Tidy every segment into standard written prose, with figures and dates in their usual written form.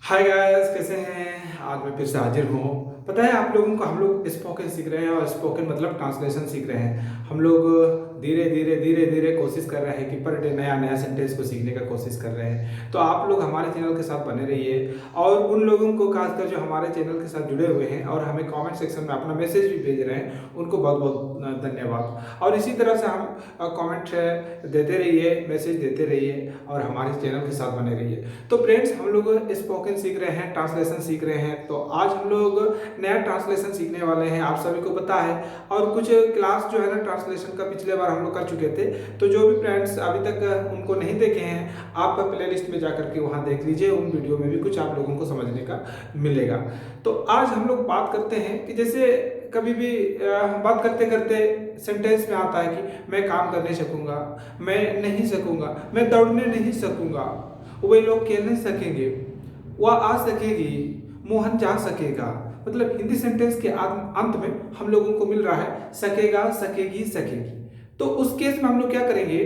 Hi guys, कैसे हैं। आज मैं फिर से हाजिर हूँ। पता है आप लोगों को, हम लोग स्पोकन सीख रहे हैं और स्पोकन मतलब ट्रांसलेशन सीख रहे हैं। हम लोग धीरे धीरे कोशिश कर रहे हैं कि पर डे नया नया सेंटेंस को सीखने का कोशिश कर रहे हैं। तो आप लोग हमारे चैनल के साथ बने रहिए। और उन लोगों को खासकर जो हमारे चैनल के साथ जुड़े हुए हैं और हमें कमेंट सेक्शन में अपना मैसेज भी भेज रहे हैं, उनको बहुत बहुत धन्यवाद। और इसी तरह से हम कमेंट देते रहिए, मैसेज देते रहिए और हमारे चैनल के साथ बने रहिए। तो फ्रेंड्स, हम लोग स्पोकन सीख रहे हैं, ट्रांसलेशन सीख रहे हैं। तो आज हम लोग नया ट्रांसलेशन सीखने वाले हैं, आप सभी को पता है। और कुछ क्लास जो है ना ट्रांसलेशन का पिछले बार हम लोग कर चुके थे। तो जो भी फ्रेंड्स अभी तक उनको नहीं देखे हैं, आप प्ले लिस्ट में जाकर के वहाँ देख लीजिए। उन वीडियो में भी कुछ आप लोगों को समझने का मिलेगा। तो आज हम लोग बात करते हैं कि जैसे कभी भी बात करते करते सेंटेंस में आता है कि मैं काम कर नहीं सकूंगा, मैं नहीं सकूंगा, मैं दौड़ने नहीं सकूंगा, वे लोग खेल नहीं सकेंगे, वह आ सकेगी, मोहन जा सकेगा। मतलब हिंदी सेंटेंस के अंत में हम लोगों को मिल रहा है सकेगा, सकेगी, सकेगी। तो उस केस में हम लोग क्या करेंगे,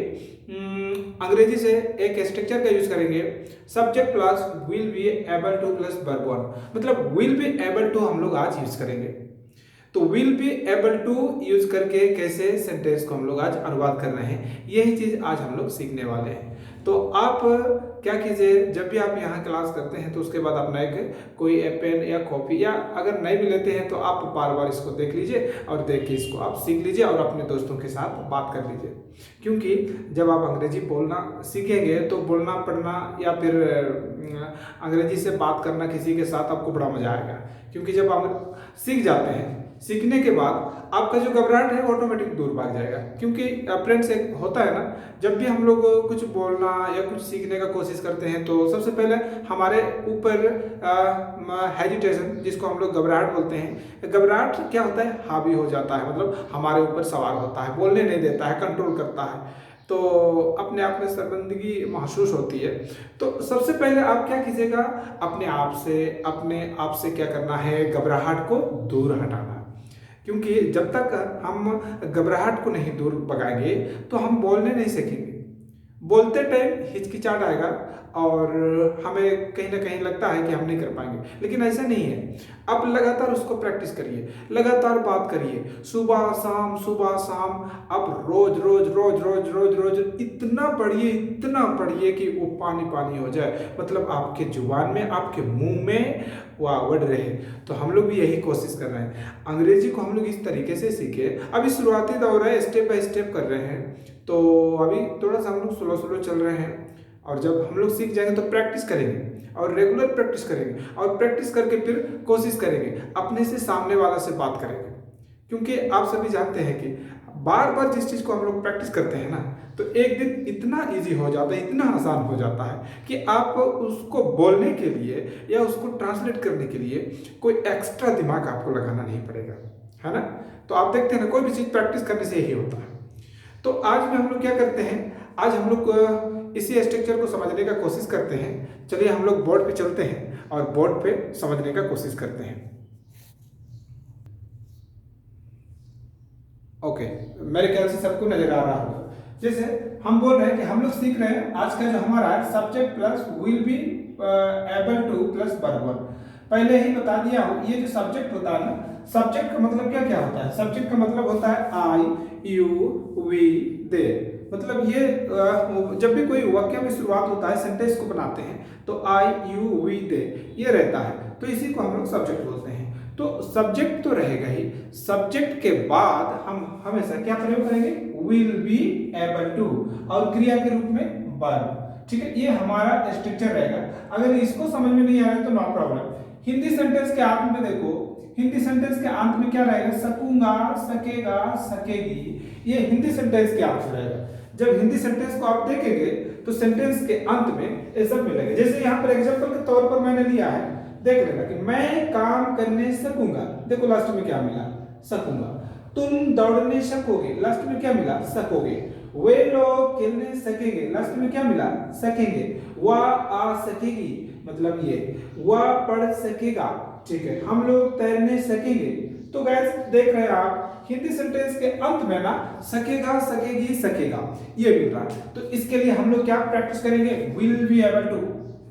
अंग्रेजी से एक स्ट्रक्चर का यूज करेंगे, subject plus will be able to plus verb one. मतलब विल बी एबल टू हम लोग आज यूज करेंगे। तो will be able to use करके कैसे सेंटेंस को हम लोग आज अनुवाद कर रहे हैं, यही चीज आज हम लोग सीखने वाले हैं। तो आप क्या कीजिए, जब भी आप यहाँ क्लास करते हैं तो उसके बाद अपना एक कोई पेन या कॉपी, या अगर नहीं भी लेते हैं तो आप बार बार इसको देख लीजिए और देख के इसको आप सीख लीजिए और अपने दोस्तों के साथ बात कर लीजिए। क्योंकि जब आप अंग्रेजी बोलना सीखेंगे तो बोलना पढ़ना या फिर अंग्रेजी से बात करना किसी के साथ आपको बड़ा मजा आएगा। क्योंकि जब आप सीख जाते हैं, सीखने के बाद आपका जो घबराहट है वो ऑटोमेटिक दूर भाग जाएगा। क्योंकि फ्रेंड्स एक होता है ना, जब भी हम लोग कुछ बोलना या कुछ सीखने का कोशिश करते हैं तो सबसे पहले हमारे ऊपर हेजिटेशन, जिसको हम लोग घबराहट बोलते हैं, घबराहट क्या होता है, हावी हो जाता है। मतलब हमारे ऊपर सवार होता है, बोलने नहीं देता है, कंट्रोल करता है। तो अपने आप में शर्मिंदगी महसूस होती है। तो सबसे पहले आप क्या कीजिएगा, अपने आप से क्या करना है, घबराहट को दूर हटाना। क्योंकि जब तक हम घबराहट को नहीं दूर भगाएंगे तो हम बोलने नहीं सीखेंगे। बोलते टाइम हिचकिचाहट आएगा और हमें कहीं ना कहीं लगता है कि हम नहीं कर पाएंगे, लेकिन ऐसा नहीं है। आप लगातार उसको प्रैक्टिस करिए, लगातार बात करिए, सुबह शाम सुबह शाम। आप रोज रोज रोज रोज रोज रोज इतना पढ़िए कि वो पानी पानी हो जाए। मतलब आपके जुबान में, आपके मुंह में वो आवड़ रहे। तो हम लोग भी यही कोशिश कर रहे हैं, अंग्रेजी को हम लोग इस तरीके से सीखे। अभी शुरुआती दौर है, स्टेप बाय स्टेप कर रहे हैं। तो अभी थोड़ा सा हम लोग स्लो स्लो चल रहे हैं। और जब हम लोग सीख जाएंगे तो प्रैक्टिस करेंगे और रेगुलर प्रैक्टिस करेंगे और प्रैक्टिस करके फिर कोशिश करेंगे अपने से सामने वाला से बात करेंगे। क्योंकि आप सभी जानते हैं कि बार बार जिस चीज़ को हम लोग प्रैक्टिस करते हैं ना, तो एक दिन इतना इजी हो जाता है, इतना आसान हो जाता है कि आप उसको बोलने के लिए या उसको ट्रांसलेट करने के लिए कोई एक्स्ट्रा दिमाग आपको लगाना नहीं पड़ेगा, है ना। तो आप देखते हैं ना, कोई भी चीज़ प्रैक्टिस करने से यही होता है। तो आज में हम लोग क्या करते हैं, आज हम लोग इसी स्ट्रक्चर को समझने का कोशिश करते हैं। चलिए हम लोग बोर्ड पे चलते हैं और बोर्ड पे समझने का कोशिश करते हैं। ओके, मेरे ख्याल से सबको नजर आ रहा होगा। जैसे हम बोल रहे हैं कि हम लोग सीख रहे हैं, आज का जो हमारा है subject plus will be able to plus verb one. पहले ही बता दिया हूं, ये जो सब्जेक्ट होता है ना, सब्जेक्ट का मतलब क्या क्या होता है। सब्जेक्ट का मतलब होता है आई, यू, वी, दे। मतलब ये जब भी कोई वाक्य में शुरुआत होता है, सेंटेंस को बनाते हैं, तो आई, यू, वी, दे ये रहता है। तो इसी को हम लोग सब्जेक्ट बोलते हैं। तो सब्जेक्ट तो रहेगा ही, सब्जेक्ट के बाद हम हमेशा क्या प्रयोग करेंगे, विल बी एबल टू, और क्रिया के रूप में वर्ब। ठीक है, ये हमारा स्ट्रक्चर रहेगा। अगर इसको समझ में नहीं आ रहा है तो नो प्रॉब्लम। हिंदी सेंटेंस के अंत में देखो, हिंदी सेंटेंस के अंत में क्या रहेगा, सकूंगा, सकेगा, सकेगी। ये हिंदी सेंटेंस के अंत रहेगा। जब हिंदी सेंटेंस को आप देखेंगे तो सेंटेंस के अंत में ये सब मिलेगा। जैसे यहाँ पर एग्जांपल के तौर पर मैंने लिया है, देख लेना कि मैं काम करने सकूंगा। देखो लास्ट में क्या मिला, सकूंगा। तुम दौड़ने सकोगे, लास्ट में क्या मिला, सकोगे। वे लोग खेलने सकेंगे, लास्ट में क्या मिला, सकेंगे। वह आ सकेगी, मतलब ये वह पढ़ सकेगा। ठीक है, हम लोग तैरने सकेंगे। तो गाइस देख रहे हैं आप, हिंदी सेंटेंस के अंत में ना सकेगा, सकेगी, सकेगा ये मिल रहा है। तो इसके लिए हम लोग क्या प्रैक्टिस करेंगे, विल बी एबल टू।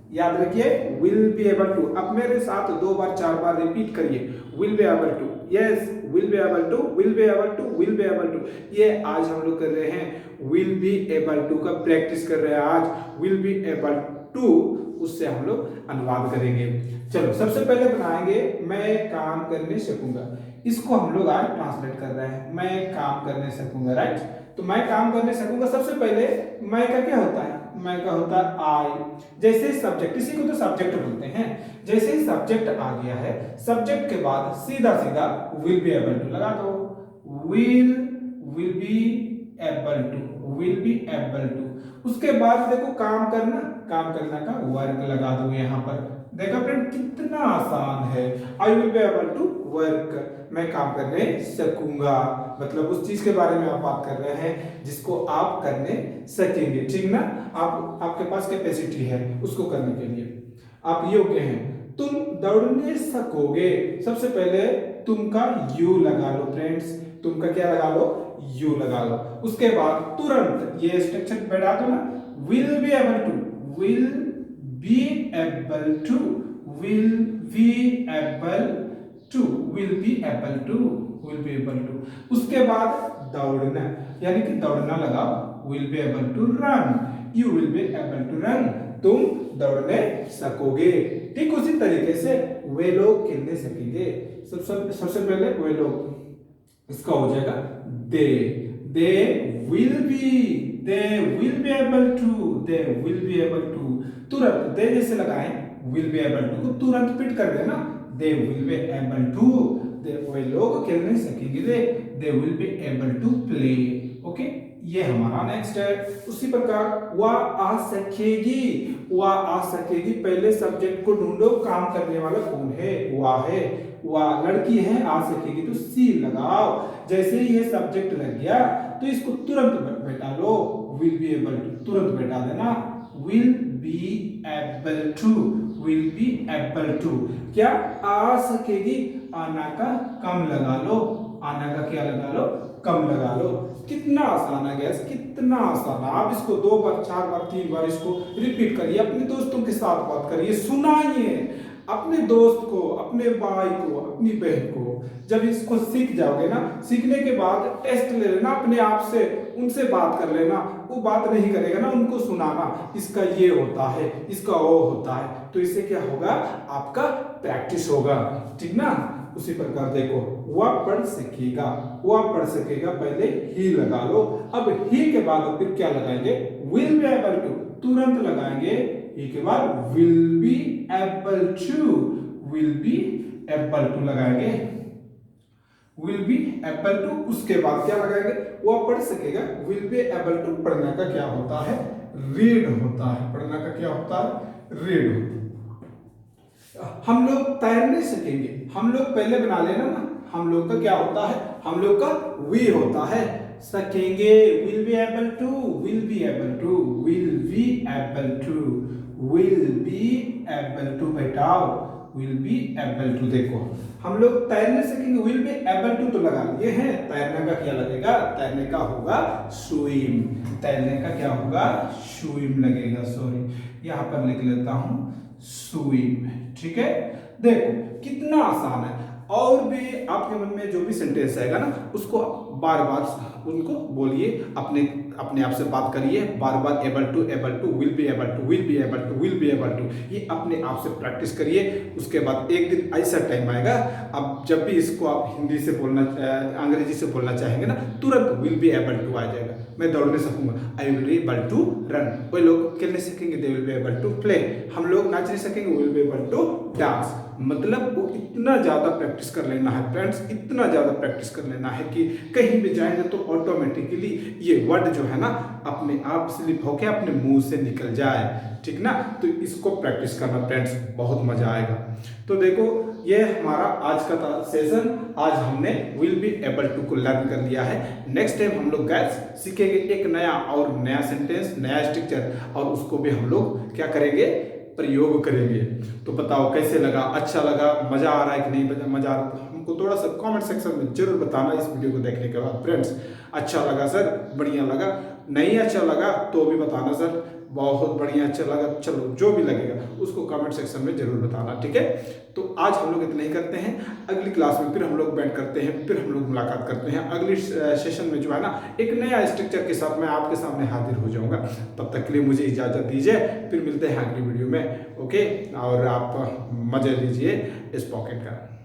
याद रखिए विल बी एबल टू। अब मेरे साथ 2 बार 4 बार रिपीट करिए, will be able to, yes will be able to, will be able to, will be able to. ये आज हम लोग कर रहे हैं विल बी एबल टू का प्रैक्टिस कर रहे हैं आज। विल बी एबल टू उससे हम लोग अनुवाद करेंगे। चलो सबसे पहले बनाएंगे मैं काम करने सकूंगा। इसको हम लोग आज ट्रांसलेट कर रहे हैं, मैं काम करने सकूंगा, राइट। तो मैं काम करने सकूंगा, सबसे पहले मैं का क्या होता है, मैं का होता है आई। जैसे सब्जेक्ट, इसी को तो सब्जेक्ट बोलते हैं। जैसे ही सब्जेक्ट आ गया है, सब्जेक्ट के बाद सीधा सीधा विल बी एबल टू लगा दो। Will be able to, will be able to. उसके बाद देखो काम करना का वर्क लगा दो यहाँ पर। देखा फ्रेंड कितना आसान है। I will be able to work, मैं काम करने सकूंगा, मतलब उस चीज के बारे में आप बात कर रहे हैं जिसको आप करने सकेंगे, ठीक ना। आपके पास कैपेसिटी है उसको करने के लिए, आप योग्य हैं। तुम दौड़ने सकोगे, सबसे पहले तुम का यू लगा लो फ्रेंड्स, तुम का क्या लगा लो, यू लगा लो। उसके बाद तुरंत ये स्ट्रक्चर बैठा दो ना, will be able to, will be able to, will be able to, will be able to, will be able to. उसके बाद दौड़ना, यानी कि दौड़ना लगाओ, will be able to run, you will be able to run, तुम दौड़ने सकोगे। ठीक उसी तरीके से वे लोग खेलने सकेंगे। सबसे पहले वे लोग, इसका हो जाएगा they will be able to, they will be able to. तुरंत दे जैसे लगाएं, विल बी एबल टू को तुरंत पिट कर देना, they will be able to, वे लोग खेलने सकेंगे, they will be able to play. Okay, ये हमारा नेक्स्ट है। उसी प्रकार वह आ सकेगी, वह आ सकेगी। पहले सब्जेक्ट को ढूंढो, काम करने वाला कौन है, वह है, वह लड़की है, आ सकेगी तो सी लगाओ। जैसे ही ये सब्जेक्ट लग गया तो इसको तुरंत बैठा लो, विल बी एबल टू तुरंत बैठा देना, will be able to, will be able to. क्या आ सकेगी, आना का कम लगा लो, आना का क्या लगा लो, कम लगा लो। कितना आसान है गैस, कितना आसान है। आप इसको 2 बार 4 बार 3 बार इसको रिपीट करिए, अपने दोस्तों के साथ बात करिए, सुनाइए अपने दोस्त को, अपने भाई को, अपनी बहन को। जब इसको सीख जाओगे ना, सीखने के बाद टेस्ट ले लेना अपने आप से, उनसे बात कर लेना। वो बात नहीं करेगा ना, उनको सुनाना, इसका ये होता है, इसका वो होता है, तो इससे क्या होगा, आपका प्रैक्टिस होगा, ठीक ना। उसी प्रकार देखो, वह पढ़ सकेगा, वह पढ़ सकेगा, पहले ही लगा लो। अब ही के बाद फिर क्या लगाएंगे, विल बी एबल टू तुरंत लगाएंगे, ही के बाद will be able to, will be able to लगाएंगे, विल बी एबल टू। उसके बाद क्या लगाएंगे, वह पढ़ सकेगा, विल बी एबल टू। पढ़ने का क्या होता है, रीड होता है, पढ़ने का क्या होता है, रीड होता है। हम लोग तैरने सकेंगे, हम लोग पहले बना लेना ना, हम लोग का क्या होता है, हम लोग का वी होता है, सकेंगे, will be able to, will be able to, will be able to, will be able to. बैठाओ, विल बी एबल टू। देखो हम लोग तैरने सकेंगे, विल बी एबल टू तो लगा लिए हैं, तैरने का क्या लगेगा, तैरने का होगा स्विम, तैरने का क्या होगा, स्विम लगेगा। सॉरी यहाँ पर लिख लेता हूं स्विम, ठीक है। देखो कितना आसान है। और भी आपके मन में जो भी सेंटेंस आएगा ना, उसको बार बार उनको बोलिए, अपने आप से बात करिए, बार बार able to, will be able to, will be able to, will be able to, ये अपने आप से प्रैक्टिस करिए। उसके बाद एक दिन ऐसा टाइम आएगा, अब जब भी इसको आप हिंदी से बोलना, अंग्रेजी से बोलना चाहेंगे ना, तुरंत विल बी एबल टू आ जाएगा। मैं दौड़ने सकूंगा, I will be able to run. वे लोग खेलने सीखेंगे, they will be able to play. हम लोग नाचने सकेंगे, will be able to dance. मतलब वो इतना ज़्यादा प्रैक्टिस कर लेना है फ्रेंड्स, इतना ज़्यादा प्रैक्टिस कर लेना है कि कहीं भी जाएंगे तो ऑटोमेटिकली ये वर्ड जो है ना, अपने आप स्लिप होके अपने मुंह से निकल जाए, ठीक ना। तो इसको प्रैक्टिस करना फ्रेंड्स, बहुत मजा आएगा। तो देखो ये हमारा आज का सेशन, आज हमने विल बी एबल टू को लर्न कर लिया है। नेक्स्ट टाइम हम लोग गैस सीखेंगे एक नया सेंटेंस, नया स्ट्रक्चर, और उसको भी हम लोग क्या करेंगे, प्रयोग करेंगे। तो बताओ कैसे लगा, अच्छा लगा, मजा आ रहा है कि नहीं मजा आ रहा है, हमको थोड़ा सा कमेंट सेक्शन में जरूर बताना इस वीडियो को देखने के बाद फ्रेंड्स। अच्छा लगा सर, बढ़िया लगा, नहीं अच्छा लगा तो भी बताना सर, बहुत बढ़िया, अच्छा लगा, चलो जो भी लगेगा उसको कमेंट सेक्शन में जरूर बताना, ठीक है। तो आज हम लोग इतना ही करते हैं, अगली क्लास में फिर हम लोग बैठ करते हैं, फिर हम लोग मुलाकात करते हैं। अगली सेशन में जो है ना एक नया स्ट्रक्चर के साथ मैं आपके सामने हाजिर हो जाऊंगा। तब तक के लिए मुझे इजाज़त दीजिए, फिर मिलते हैं अगली वीडियो में। ओके, और आप मजे लीजिए स्पोकन का।